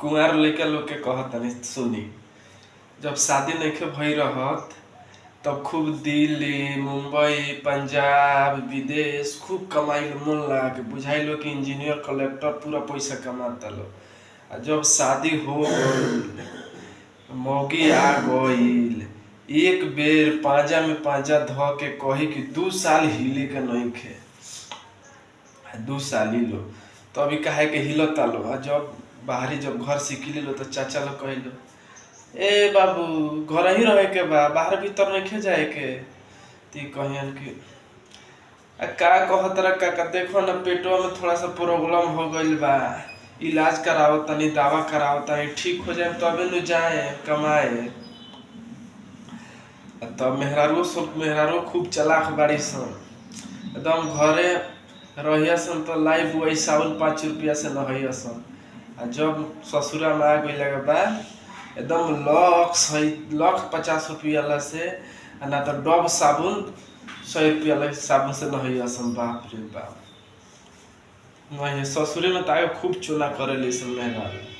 कुंवार लइका लोग के कहतनी सुनी। जब शादी नइखे भई रहत तब खूब दिल्ली, मुंबई, पंजाब, विदेश खूब कमाइल मन लगा के बुझाइल कि इंजीनियर कलेक्टर पूरा पैसा कमाता लोग। आ जब शादी हो गईल, मौगी आ गईल, एक बेर पांजा में पांजा ध के कही कि 2 साल हिले के नइखे। 2 साल हिलो तो अभी काहे के हिलता लो। आ जब बाहरी जब घर से निकली लो तो चाचा लोग कहिलो ए बाबू घर ही रहे के बा, बाहर भीतर नइखे जाए के। ती कहियन कि का कहतरा काका देखो ना पेटवा में थोड़ा सा प्रॉब्लम हो गईल बा, इलाज कराओ तनी, दवा कराओ तनी, ठीक हो जाए तबे न जाए कमाए। तब मेहरारू खूब चलाक बाड़ी सन, एकदम घरे रहिया सन तो लाई बुआई साउल 5 रुपया से नहिया सन। आ जब ससुरा में आ गइला के बाद एकदम लख 50 रुपया ला से ना तो डब साबुन 100 रुपया ला साबुन से नहिया सन। बाप रे बाप, नहीं ससुरे में ताके खूब चोला करे सन मेहरारू।